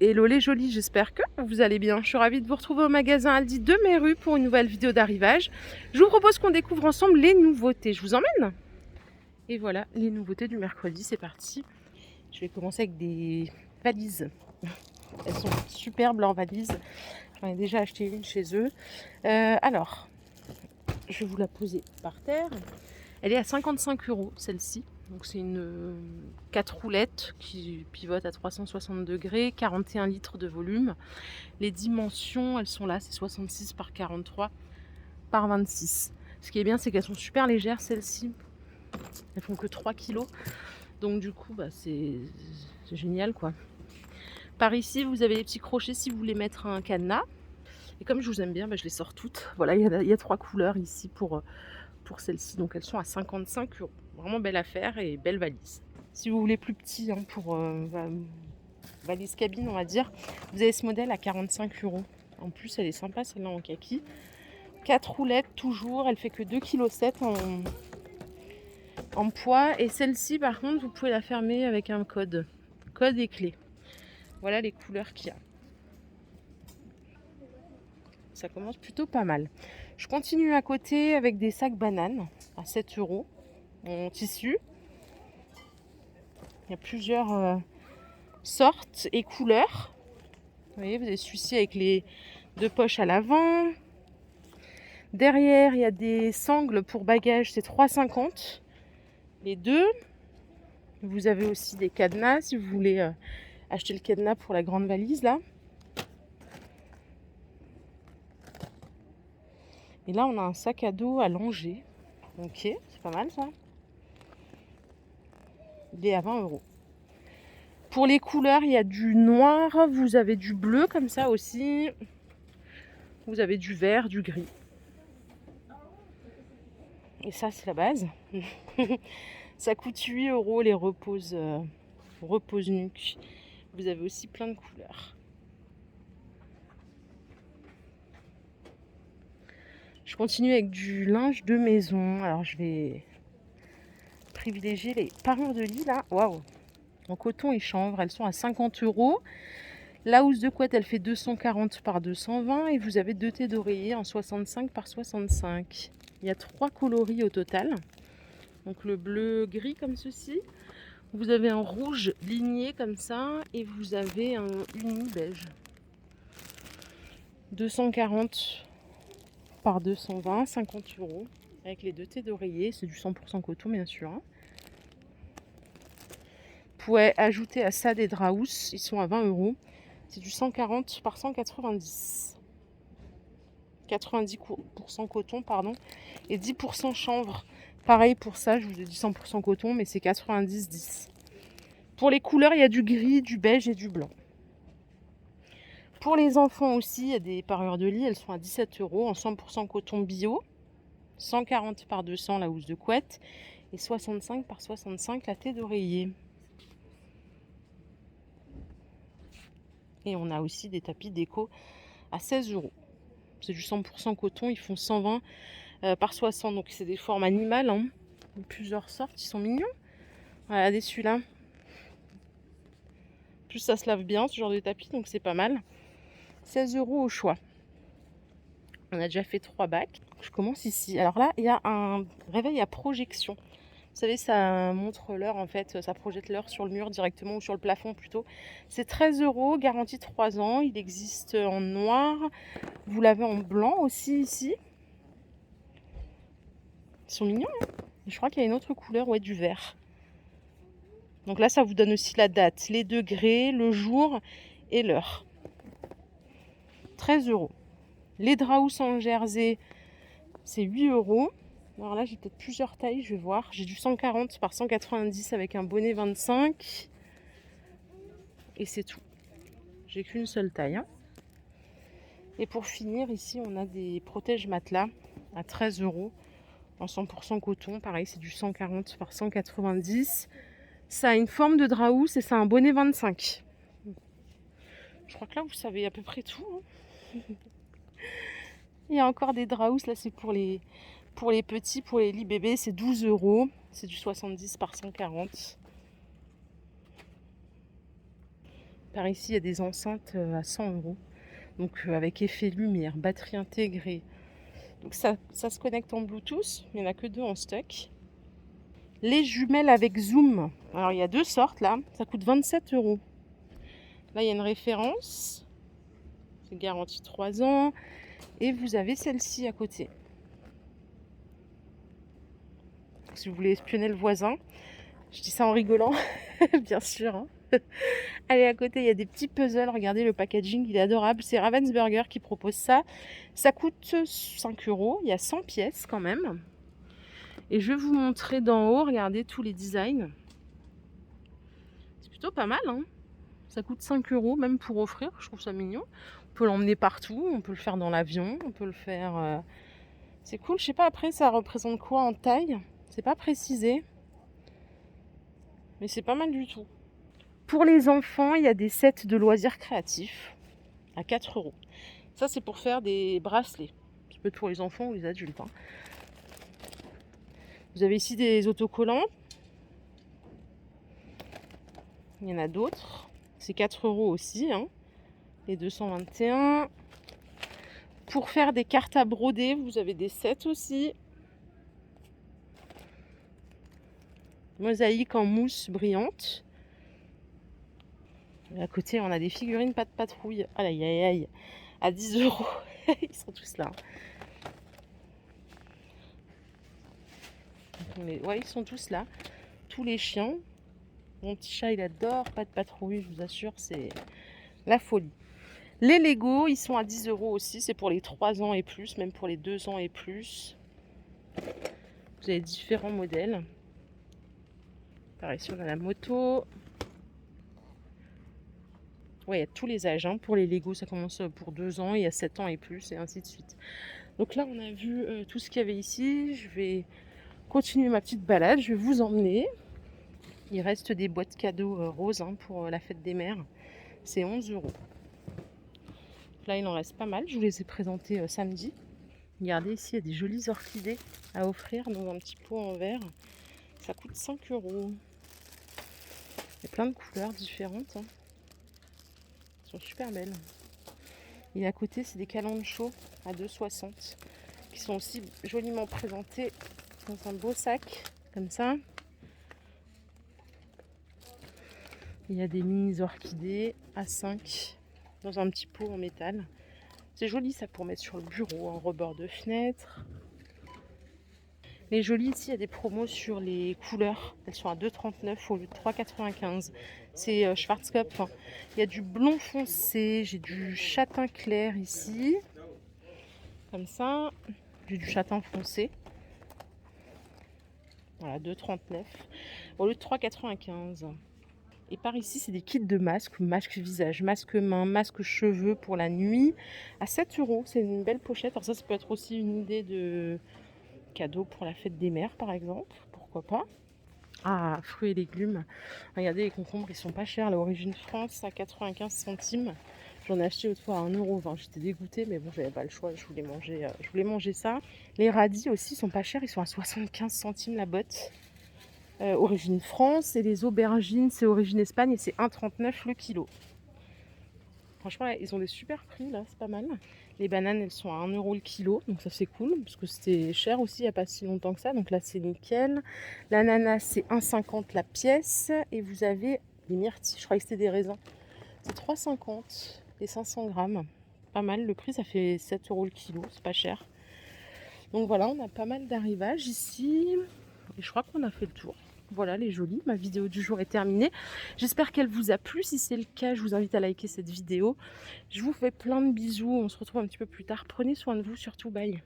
Hello les jolis, j'espère que vous allez bien. Je suis ravie de vous retrouver au magasin Aldi de Méru pour une nouvelle vidéo d'arrivage. Je vous propose qu'on découvre ensemble les nouveautés. Je vous emmène. Et voilà, les nouveautés du mercredi, c'est parti. Je vais commencer avec des valises. Elles sont superbes leurs valises. J'en ai déjà acheté une chez eux. Alors, je vais vous la poser par terre. Elle est à 55 € celle-ci. Donc c'est une 4 roulettes qui pivote à 360 degrés, 41 litres de volume. Les dimensions, elles sont là, c'est 66 par 43 par 26. Ce qui est bien, c'est qu'elles sont super légères celles-ci. Elles font que 3 kg. Donc du coup, c'est génial quoi. Par ici, vous avez les petits crochets si vous voulez mettre un cadenas. Et comme je vous aime bien, je les sors toutes. Voilà, il y a 3 couleurs ici pour celles-ci. Donc elles sont à 55 €. Vraiment belle affaire et belle valise. Si vous voulez plus petit pour valise cabine, on va dire, vous avez ce modèle à 45 €. En plus, elle est sympa celle-là en kaki. 4 roulettes toujours, elle fait que 2,7 kg en poids. Et celle-ci, par contre, vous pouvez la fermer avec un code. Code et clé. Voilà les couleurs qu'il y a. Ça commence plutôt pas mal. Je continue à côté avec des sacs bananes à 7 € en tissu. Il y a plusieurs sortes et couleurs. Vous voyez, vous avez celui-ci avec les 2 poches à l'avant. Derrière, il y a des sangles pour bagages, c'est 3,50 € les deux. Vous avez aussi des cadenas si vous voulez acheter le cadenas pour la grande valise là. Et là, on a un sac à dos allongé. Ok, c'est pas mal ça. Il est à 20 €. Pour les couleurs, il y a du noir, vous avez du bleu comme ça aussi. Vous avez du vert, du gris. Et ça, c'est la base. Ça coûte 8 € les repose nuque. Vous avez aussi plein de couleurs. Je continue avec du linge de maison. Alors, je vais privilégier les parures de lit là. Waouh! En coton et chanvre, elles sont à 50 €. La housse de couette, elle fait 240 par 220 et vous avez 2 thés d'oreiller en 65 par 65. Il y a 3 coloris au total. Donc le bleu gris comme ceci. Vous avez un rouge ligné comme ça et vous avez un uni beige. 240 par 220, 50 € avec les 2 thés d'oreiller. C'est du 100% coton bien sûr. Vous pouvez ajouter à ça des draps housses, ils sont à 20 €. C'est du 140 par 190. 90% coton, pardon, et 10% chanvre. Pareil pour ça, je vous ai dit 100% coton, mais c'est 90-10. Pour les couleurs, il y a du gris, du beige et du blanc. Pour les enfants aussi, il y a des parures de lit, elles sont à 17 € en 100% coton bio. 140 par 200 la housse de couette et 65 par 65 la thé d'oreiller. Et on a aussi des tapis déco à 16 €. C'est du 100% coton, ils font 120 par 60, donc c'est des formes animales, hein. Plusieurs sortes, ils sont mignons. Regardez celui-là. Plus ça se lave bien ce genre de tapis, donc c'est pas mal. 16 € au choix. On a déjà fait 3 bacs. Je commence ici. Alors là, il y a un réveil à projection. Vous savez, ça montre l'heure en fait, ça projette l'heure sur le mur directement ou sur le plafond plutôt. C'est 13 €, garantie 3 ans. Il existe en noir. Vous l'avez en blanc aussi ici. Ils sont mignons, hein. Je crois qu'il y a une autre couleur, ouais, du vert. Donc là, ça vous donne aussi la date, les degrés, le jour et l'heure. 13 €. Les draps housses en jersey, c'est 8 €. Alors là, j'ai peut-être plusieurs tailles, je vais voir. J'ai du 140 par 190 avec un bonnet 25. Et c'est tout. J'ai qu'une seule taille, hein. Et pour finir, ici, on a des protèges matelas à 13 € en 100% coton. Pareil, c'est du 140 par 190. Ça a une forme de drap housse et ça a un bonnet 25. Je crois que là, vous savez à peu près tout, hein. Il y a encore des draps housses. Là, c'est pour les petits, pour les lits bébés, c'est 12 €. C'est du 70 par 140. Par ici, il y a des enceintes à 100 €. Donc avec effet lumière, batterie intégrée. Donc ça se connecte en Bluetooth. Il n'y en a que 2 en stock. Les jumelles avec zoom. Alors il y a 2 sortes là. Ça coûte 27 €. Là, il y a une référence. C'est garanti 3 ans. Et vous avez celle-ci à côté. Si vous voulez espionner le voisin. Je dis ça en rigolant, bien sûr. Hein. Allez, à côté, il y a des petits puzzles. Regardez, le packaging, il est adorable. C'est Ravensburger qui propose ça. Ça coûte 5 €. Il y a 100 pièces quand même. Et je vais vous montrer d'en haut. Regardez tous les designs. C'est plutôt pas mal. Hein. Ça coûte 5 €, même pour offrir. Je trouve ça mignon. On peut l'emmener partout. On peut le faire dans l'avion. On peut le faire... C'est cool. Je sais pas après, ça représente quoi en taille. C'est pas précisé. Mais c'est pas mal du tout. Pour les enfants, il y a des sets de loisirs créatifs à 4 €. Ça, c'est pour faire des bracelets. Ça peut être pour les enfants ou les adultes. Hein. Vous avez ici des autocollants. Il y en a d'autres. C'est 4 € aussi. Hein. Les 221. Pour faire des cartes à broder, vous avez des sets aussi. Mosaïque en mousse brillante. Et à côté, on a des figurines pas de patrouille. Aïe, aïe, aïe. À 10 €. Ils sont tous là. Ouais, ils sont tous là. Tous les chiens. Mon petit chat, il adore pas de patrouille, je vous assure, c'est la folie. Les Lego, ils sont à 10 € aussi. C'est pour les 3 ans et plus, même pour les 2 ans et plus. Vous avez différents modèles. Pareil, ici, on a la moto. Ouais, il y a tous les âges. Hein. Pour les Lego, ça commence pour 2 ans, il y a 7 ans et plus, et ainsi de suite. Donc là, on a vu tout ce qu'il y avait ici. Je vais continuer ma petite balade. Je vais vous emmener. Il reste des boîtes cadeaux roses hein, pour la fête des mères. C'est 11 €. Là, il en reste pas mal. Je vous les ai présentés samedi. Regardez, ici, il y a des jolies orchidées à offrir dans un petit pot en verre. Ça coûte 5 €. Il y a plein de couleurs différentes. Hein. Elles sont super belles. Et à côté, c'est des calanchos à 2,60 qui sont aussi joliment présentés dans un beau sac, comme ça. Il y a des mini orchidées à 5 dans un petit pot en métal. C'est joli ça pour mettre sur le bureau, en rebord de fenêtre. Les jolies ici, il y a des promos sur les couleurs. Elles sont à 2,39 au lieu de 3,95. C'est Schwarzkopf. Il y a du blond foncé, j'ai du châtain clair ici. Comme ça. J'ai du châtain foncé. Voilà, 2,39 au lieu de 3,95. Et par ici, c'est des kits de masques, masque visage, masque main, masque cheveux pour la nuit, à 7 €. C'est une belle pochette. Alors ça peut être aussi une idée de cadeau pour la fête des mères, par exemple. Pourquoi pas. Ah, fruits et légumes. Regardez, les concombres, ils sont pas chers. L'origine France, à 95 centimes. J'en ai acheté autrefois à 1,20 €. J'étais dégoûtée, mais bon, j'avais pas le choix. Je voulais manger ça. Les radis aussi sont pas chers. Ils sont à 75 centimes la botte. Origine France, et les aubergines, c'est origine Espagne et c'est 1,39 € le kilo. Franchement, là, ils ont des super prix, là, c'est pas mal. Les bananes, elles sont à 1 € le kilo, donc ça c'est cool, parce que c'était cher aussi il n'y a pas si longtemps que ça, donc là c'est nickel. L'ananas, c'est 1,50 € la pièce, et vous avez les myrtilles, je croyais que c'était des raisins. C'est 3,50 € les 500 grammes. Pas mal, le prix, ça fait 7 € le kilo, c'est pas cher. Donc voilà, on a pas mal d'arrivages ici, et je crois qu'on a fait le tour. Voilà les jolies, ma vidéo du jour est terminée. J'espère qu'elle vous a plu. Si c'est le cas, je vous invite à liker cette vidéo. Je vous fais plein de bisous. On se retrouve un petit peu plus tard. Prenez soin de vous, surtout. Bye.